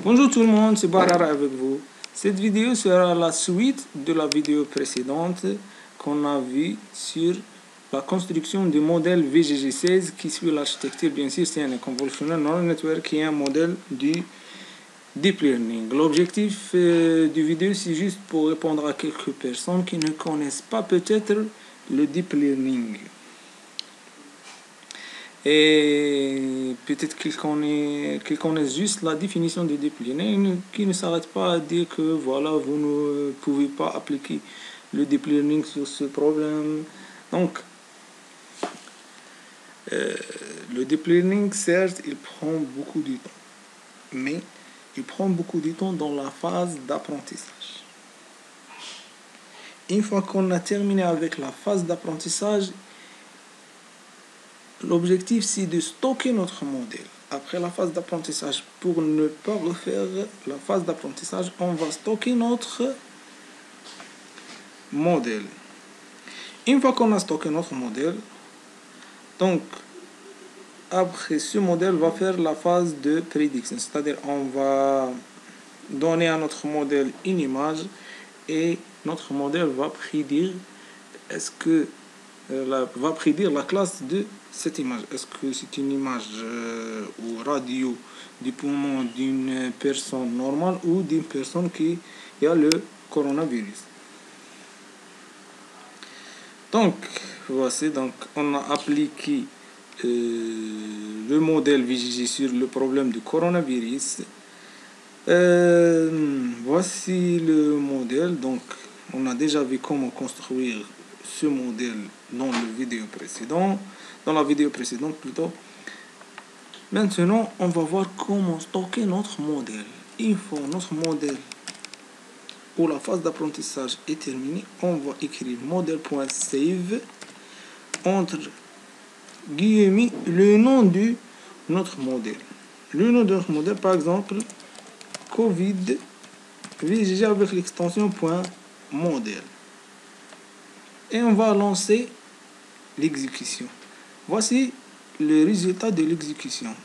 Bonjour tout le monde, c'est Barara avec vous. Cette vidéo sera la suite de la vidéo précédente qu'on a vue sur la construction du modèle VGG16 qui suit l'architecture, bien sûr, c'est un convolutional neural network qui est un modèle du deep learning. L'objectif du vidéo, c'est juste pour répondre à quelques personnes qui ne connaissent pas peut-être le deep learning. Et peut-être qu'ils connaissent juste la définition de deep learning, qui ne s'arrête pas à dire que voilà, vous ne pouvez pas appliquer le deep learning sur ce problème. Donc, le deep learning, certes, il prend beaucoup de temps, mais il prend beaucoup de temps dans la phase d'apprentissage. Une fois qu'on a terminé avec la phase d'apprentissage, l'objectif, c'est de stocker notre modèle. Après la phase d'apprentissage, pour ne pas refaire la phase d'apprentissage, on va stocker notre modèle. Une fois qu'on a stocké notre modèle, donc, après ce modèle va faire la phase de prédiction. C'est-à-dire, on va donner à notre modèle une image et notre modèle va prédire va prédire la classe de cette image. Est-ce que c'est une image ou radio du poumon d'une personne normale ou d'une personne qui a le coronavirus? Donc, voici, donc, on a appliqué le modèle VGG sur le problème du coronavirus. Voici le modèle. Donc, on a déjà vu comment construire ce modèle dans la vidéo précédente plutôt. Maintenant, on va voir comment stocker notre modèle. Une fois notre modèle pour la phase d'apprentissage est terminée, on va écrire modèle.save entre guillemets le nom de notre modèle. Le nom de notre modèle, par exemple, COVID VGG avec l'extension .modèle. Et on va lancer l'exécution. Voici le résultat de l'exécution.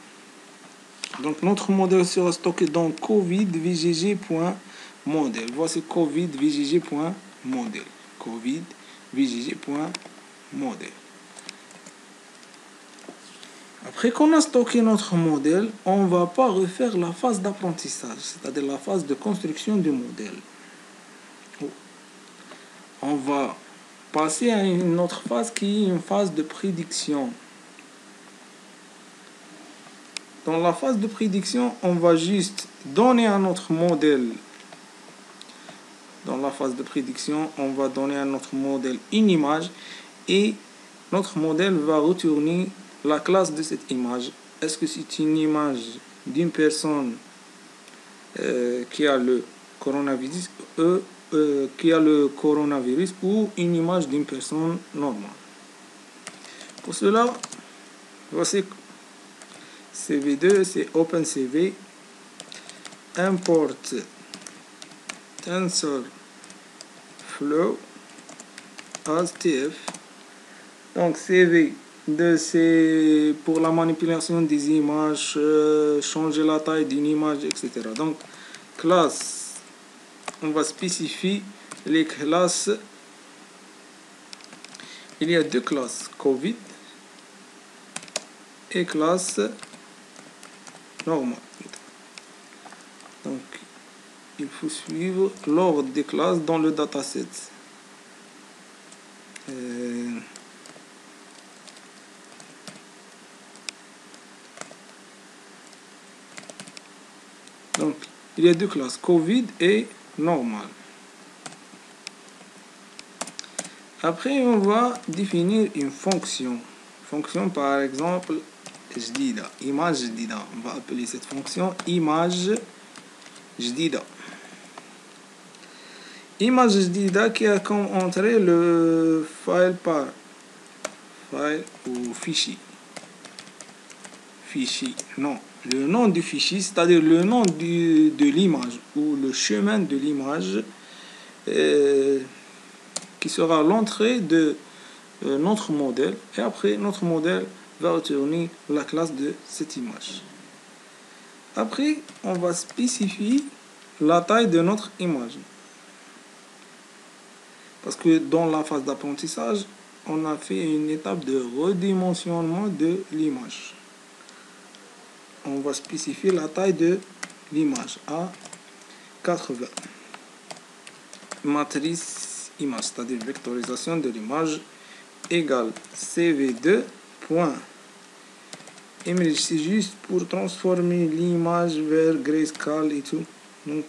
Donc notre modèle sera stocké dans COVID VGG.modèle. Voici COVID VGG.modèle. COVID VGG.modèle. Après qu'on a stocké notre modèle, on ne va pas refaire la phase d'apprentissage, c'est-à-dire la phase de construction du modèle. On va passer à une autre phase qui est une phase de prédiction. Dans la phase de prédiction, on va juste donner à notre modèle. Dans la phase de prédiction, on va donner à notre modèle une image et notre modèle va retourner la classe de cette image. Est-ce que c'est une image d'une personne qui a le coronavirus ou une image d'une personne normale? Pour cela, voici CV2, c'est OpenCV, import TensorFlow as TF. Donc CV2, c'est pour la manipulation des images, changer la taille d'une image, etc. Donc classe, on va spécifier les classes. Il y a deux classes, COVID et classe normale. Donc il faut suivre l'ordre des classes dans le dataset. Donc, il y a deux classes, COVID et normal. Après, on va définir une fonction. Fonction, par exemple, jdida, image jdida. On va appeler cette fonction image jdida. Image jdida qui a comme entrée le file par file ou fichier. Fichier, non. Le nom du fichier, c'est-à-dire le nom de l'image ou le chemin de l'image qui sera l'entrée de notre modèle. Et après, notre modèle va retourner la classe de cette image. Après, on va spécifier la taille de notre image. Parce que dans la phase d'apprentissage, on a fait une étape de redimensionnement de l'image. On va spécifier la taille de l'image à 80. Matrice image, c'est-à-dire vectorisation de l'image, égale CV2. Image, c'est juste pour transformer l'image vers grayscale et tout. Donc,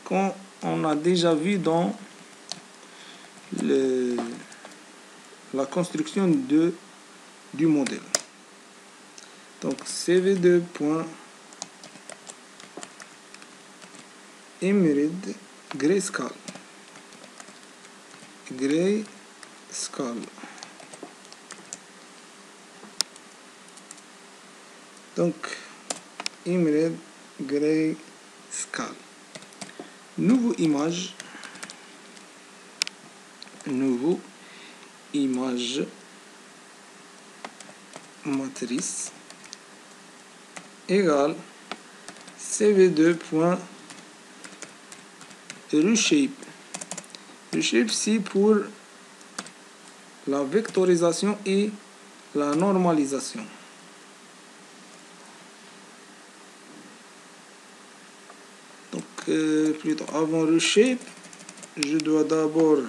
quand on a déjà vu dans la construction du modèle. Donc, CV2. Emerald grayscale. Donc, Emerald grayscale. Nouveau image matrice égale CV2. Reshape. Reshape, c'est pour la vectorisation et la normalisation. Donc, plutôt avant reshape, je dois d'abord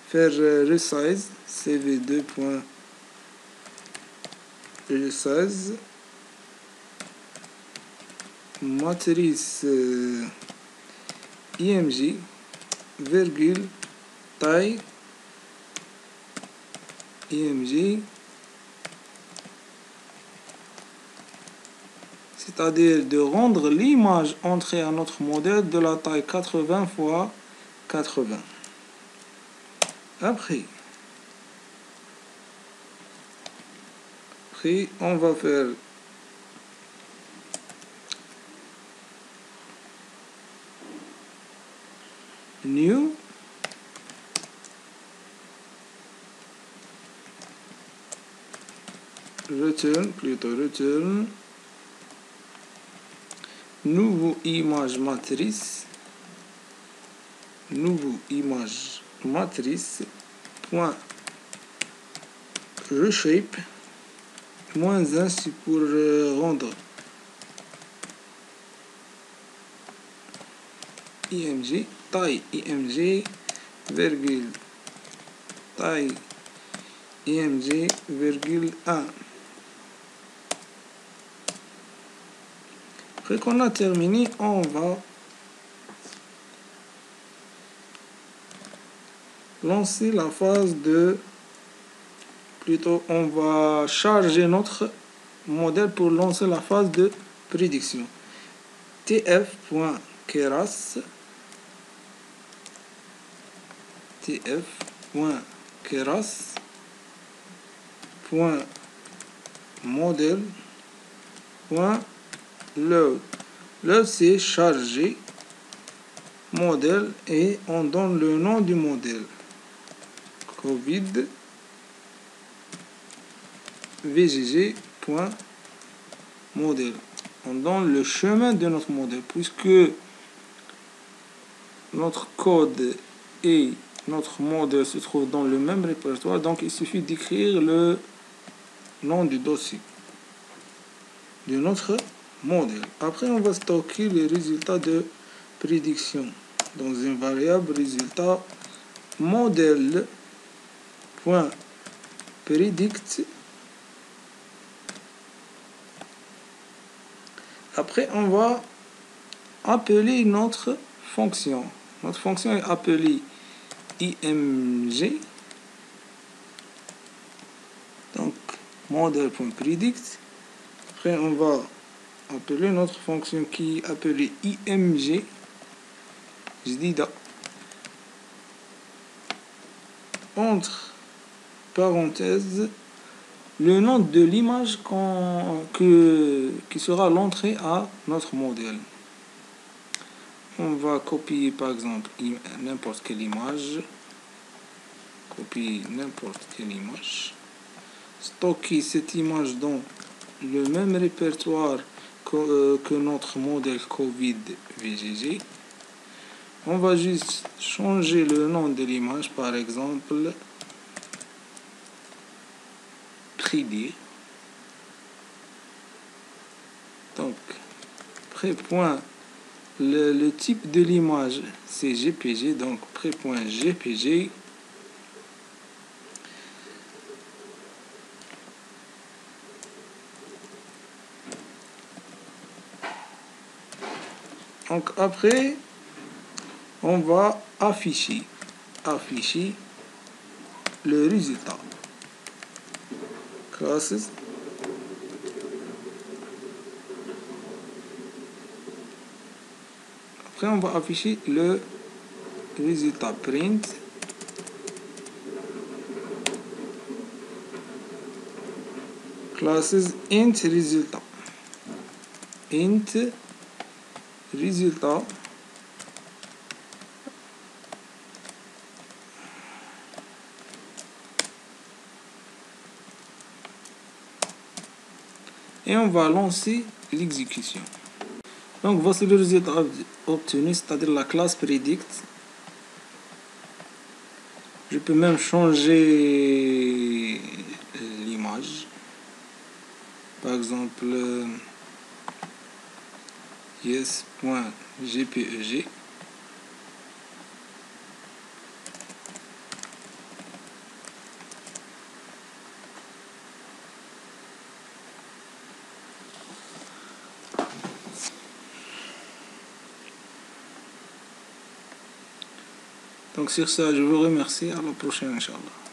faire resize, CV2. Resize, matrice IMG, virgule, taille, IMG, c'est-à-dire de rendre l'image entrée à notre modèle de la taille 80 x 80. Après, on va faire new, return, nouveau image matrice, point reshape, -1, c'est pour rendre IMG, taille IMG, virgule, taille IMG, virgule 1. Après qu'on a terminé, on va lancer la phase de... Plutôt, on va charger notre modèle pour lancer la phase de prédiction. tf.keras modèle load. Load, c'est charger modèle et on donne le nom du modèle. Covid VGG.modèle. On donne le chemin de notre modèle puisque notre code et notre modèle se trouvent dans le même répertoire, donc il suffit d'écrire le nom du dossier de notre modèle. Après, on va stocker les résultats de prédiction dans une variable résultat modèle.predict. Après, on va appeler notre fonction. Notre fonction est appelée IMG. Donc, model.predict. Après, on va appeler notre fonction qui est appelée IMG. Je dis entre parenthèses le nom de l'image qui sera l'entrée à notre modèle. On va copier par exemple n'importe quelle image. Stocker cette image dans le même répertoire que notre modèle Covid VGG. On va juste changer le nom de l'image, par exemple, prédire. Donc, pré-point, le type de l'image, c'est GPG, donc pré-point GPG. Donc, après, on va afficher le résultat. Classes. Après, on va afficher le résultat print. Classes int résultat. Int résultat. Et on va lancer l'exécution. Donc voici le résultat obtenu, c'est-à-dire la classe predict. Je peux même changer l'image. Par exemple, yes.jpeg. Donc sur ça, je vous remercie. À la prochaine, Inch'Allah.